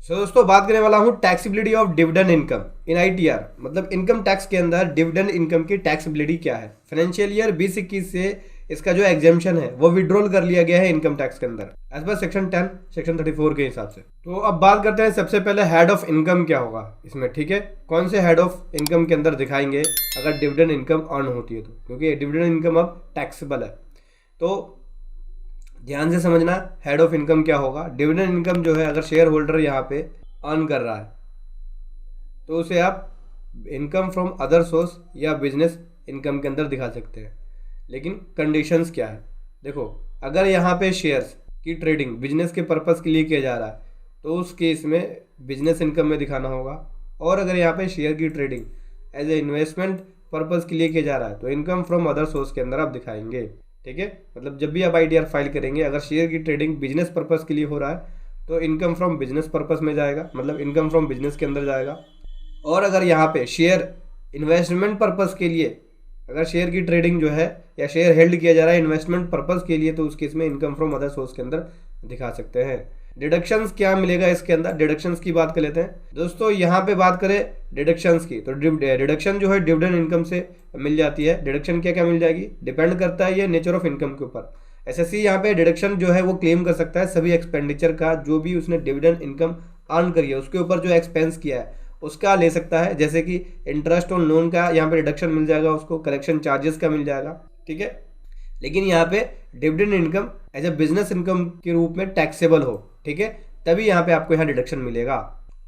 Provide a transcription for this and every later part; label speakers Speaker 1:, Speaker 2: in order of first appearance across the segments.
Speaker 1: दोस्तों बात करने वाला हूँ taxability of dividend income in ITR, मतलब इनकम टैक्स के अंदर डिविडेंड इनकम की टैक्सेबिलिटी क्या है। फाइनेंशियल ईयर 2021 से इसका जो एग्जेम्पशन है वो विड्रॉल कर लिया गया है इनकम टैक्स के अंदर एज पर सेक्शन 10 सेक्शन 34 के हिसाब से। तो अब बात करते हैं सबसे पहले हेड ऑफ इनकम क्या होगा इसमें, ठीक है। कौन से हेड ऑफ इनकम के अंदर दिखाएंगे अगर डिविडेंड इनकम अर्न होती है तो, क्योंकि डिविडेंड इनकम अब टैक्सेबल है। तो ध्यान से समझना हेड ऑफ इनकम क्या होगा। डिविडेंड इनकम जो है अगर शेयर होल्डर यहाँ पे अर्न कर रहा है तो उसे आप इनकम फ्रॉम अदर सोर्स या बिजनेस इनकम के अंदर दिखा सकते हैं। लेकिन कंडीशंस क्या है, देखो अगर यहाँ पे शेयर्स की ट्रेडिंग बिजनेस के पर्पस के लिए किया जा रहा है तो उस केस में बिजनेस इनकम में दिखाना होगा। और अगर यहाँ पे शेयर की trading as a investment purpose के लिए किया जा रहा है तो इनकम फ्रॉम अदर सोर्स के अंदर आप दिखाएंगे, ठीक है। मतलब जब भी आप आईटीआर फाइल करेंगे अगर शेयर की ट्रेडिंग बिजनेस पर्पस के लिए हो रहा है तो इनकम फ्रॉम बिजनेस पर्पस में जाएगा, मतलब इनकम फ्रॉम बिजनेस के अंदर जाएगा। और अगर यहाँ पे शेयर इन्वेस्टमेंट पर्पस के लिए अगर शेयर की ट्रेडिंग जो है या शेयर हेल्ड किया जा रहा है इन्वेस्टमेंट पर्पस के लिए तो उस केस में इनकम फ्रॉम अदर सोर्स के अंदर दिखा सकते हैं। डिडक्शंस क्या मिलेगा इसके अंदर, डिडक्शंस की बात कर लेते हैं दोस्तों। यहाँ पे बात करें डिडक्शंस की तो डिडक्शन जो है डिविडेंड इनकम से मिल जाती है। डिडक्शन क्या क्या मिल जाएगी, डिपेंड करता है ये नेचर ऑफ इनकम के ऊपर। एसएससी यहाँ पे डिडक्शन जो है वो क्लेम कर सकता है सभी एक्सपेंडिचर का, जो भी उसने डिविडेंड इनकम अर्न करी है उसके ऊपर जो एक्सपेंस किया है उसका ले सकता है। जैसे कि इंटरेस्ट ऑन लोन का यहाँ पे डिडक्शन मिल जाएगा उसको, कलेक्शन चार्जेस का मिल जाएगा, ठीक है। लेकिन यहाँ पे dividend income as a business income के रूप में टैक्सेबल हो, ठीक है, तभी यहाँ पे आपको यहाँ डिडक्शन मिलेगा।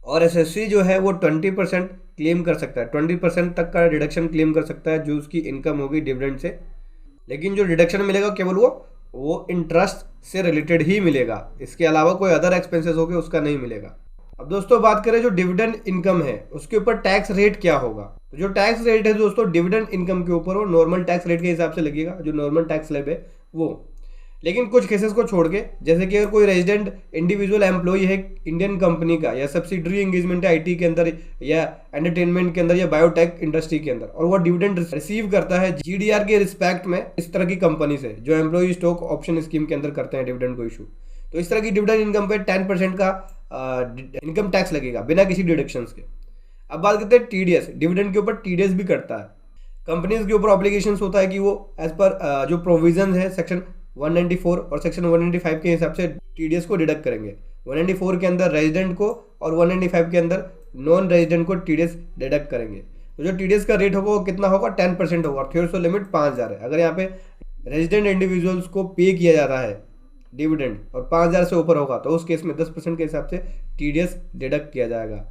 Speaker 1: और एसएससी जो है वो 20% क्लेम कर सकता है, 20% तक का डिडक्शन क्लेम कर सकता है जो उसकी इनकम होगी डिविडेंड से। लेकिन जो डिडक्शन मिलेगा केवल वो इंटरेस्ट से रिलेटेड ही मिलेगा, इसके अलावा कोई अदर एक्सपेंसेस हो गए उसका नहीं मिलेगा। अब दोस्तों बात करें जो डिविडेंड इनकम है उसके ऊपर टैक्स रेट क्या होगा। तो जो टैक्स रेट है दोस्तों डिविडेंड इनकम के ऊपर वो नॉर्मल टैक्स रेट के हिसाब से लगेगा, जो नॉर्मल टैक्स स्लैब है वो। लेकिन कुछ केसेस को छोड़ के, जैसे कि अगर कोई रेजिडेंट इंडिविजुअल एम्प्लॉय है इंडियन कंपनी का या सब्सिडरी एंगेजमेंट है आईटी के अंदर या एंटरटेनमेंट के अंदर या बायोटेक इंडस्ट्री के अंदर और वो डिविडेंड रिसीव करता है जीडीआर के रिस्पेक्ट में इस तरह की कंपनी से जो एम्प्लॉय स्टॉक ऑप्शन स्कीम के अंदर करते हैं डिविडेंड को इशू, तो इस तरह की डिविडेंड इनकम पे 10% का इनकम टैक्स लगेगा बिना किसी डिडक्शंस के। अब बात करते हैं टीडीएस, डिविडेंड के ऊपर टीडीएस भी करता है। कंपनीज के ऊपर ऑब्लिगेशंस होता है कि वो एज पर जो प्रोविजन है सेक्शन 194 और सेक्शन 195 के हिसाब से टीडीएस को डिडक्ट करेंगे। 194 के अंदर रेजिडेंट को और 195 के अंदर नॉन रेजिडेंट को टीडीएस डिडक्ट करेंगे। तो जो टीडीएस का रेट होगा वो कितना होगा, 10% होगा। थ्योरेटिकल लिमिट 5000 है। अगर यहाँ पे रेजिडेंट इंडिविजुअल्स को पे किया जा रहा है डिविडेंड और 5000 से ऊपर होगा तो उस केस में 10% के हिसाब से टीडीएस डिडक्ट किया जाएगा।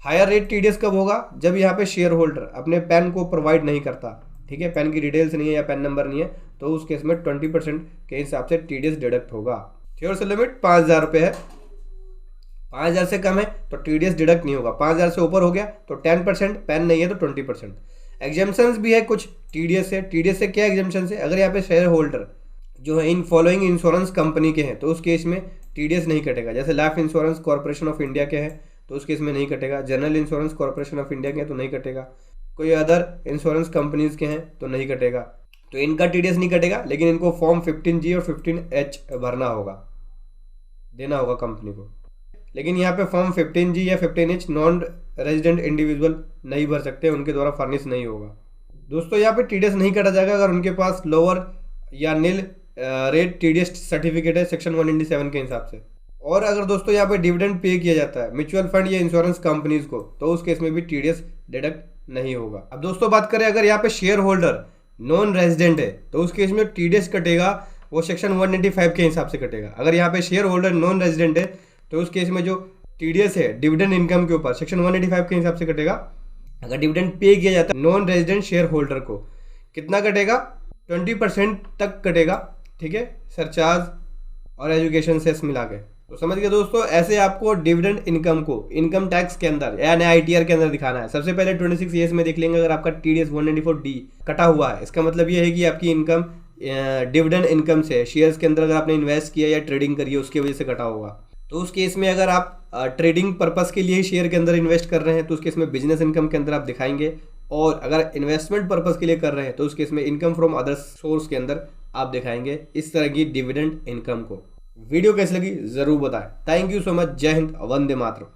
Speaker 1: हायर रेट टीडीएस कब होगा, जब यहाँ पे शेयर होल्डर अपने पैन को प्रोवाइड नहीं करता, ठीक है, पैन की डिटेल्स नहीं है या पैन नंबर नहीं है, तो उस केस में 20% के हिसाब से टीडीएस डिडक्ट होगा। थ्योरेटिकल लिमिट 5000 रुपये है, 5000 से कम है तो टीडीएस डिडक्ट नहीं होगा, 5000 से ऊपर हो गया तो 10%, पैन नहीं है तो 20%। एग्जाम्पशंस भी है कुछ टीडीएस से। टीडीएस से क्या एग्जाम्पशन है, अगर यहाँ पे शेयर होल्डर जो है इन फॉलोइंग इंश्योरेंस कंपनी के हैं तो उस केस में टीडीएस नहीं कटेगा। जैसे life insurance corporation of India के हैं तो उस केस में नहीं कटेगा। General insurance corporation of India के हैं तो नहीं कटेगा। कोई अदर इंश्योरेंस कंपनीज के हैं तो नहीं कटेगा, तो इनका टीडीएस नहीं कटेगा। लेकिन इनको फॉर्म 15G और 15H भरना होगा, देना होगा कंपनी को। लेकिन यहाँ पे फॉर्म 15G या 15H नॉन रेजिडेंट इंडिविजुअल नहीं भर सकते, उनके द्वारा फर्निश नहीं होगा। दोस्तों यहाँ पे टीडीएस नहीं कटा जाएगा अगर उनके पास लोअर या नील रेट टीडीएस सर्टिफिकेट है सेक्शन 197 के हिसाब से। और अगर दोस्तों यहाँ पे डिविडेंड पे किया जाता है म्यूचुअल फंड या इंश्योरेंस कंपनीज को तो उस केस में भी टीडीएस डिडक्ट नहीं होगा। अब दोस्तों बात करें अगर यहाँ पे शेयर होल्डर नॉन रेजिडेंट है तो उस केस में टीडीएस कटेगा वो सेक्शन 195 के हिसाब से कटेगा। अगर यहाँ पे शेयर होल्डर नॉन रेजिडेंट है तो उस केस में जो टीडीएस है डिविडेंड इनकम के ऊपर सेक्शन 185 के हिसाब से कटेगा। अगर डिविडेंड पे किया जाता है नॉन रेजिडेंट शेयर होल्डर को कितना कटेगा, 20% तक कटेगा, ठीक है, सरचार्ज और एजुकेशन सेस मिला के। तो समझ गए दोस्तों, ऐसे आपको डिविडेंड इनकम को इनकम टैक्स के अंदर यानी आईटीआर के अंदर दिखाना है। सबसे पहले 26 ईयर्स में देख लेंगे अगर आपका टीडीएस 194D कटा हुआ है, इसका मतलब ये है कि आपकी इनकम डिविडेंड इनकम से शेयर्स के अंदर अगर आपने इन्वेस्ट किया या ट्रेडिंग करी है उसकी वजह से कटा होगा। तो उस केस में अगर आप ट्रेडिंग पर्पस के लिए शेयर के अंदर इन्वेस्ट कर रहे हैं तो उस केस में बिजनेस इनकम के अंदर आप दिखाएंगे। और अगर इन्वेस्टमेंट पर्पस के लिए कर रहे हैं तो उस केस में इनकम फ्रॉम अदर सोर्स के अंदर आप दिखाएंगे इस तरह की डिविडेंड इनकम को। वीडियो कैसी लगी जरूर बताएं। Thank you so much. जय हिंद, वंदे मातरम।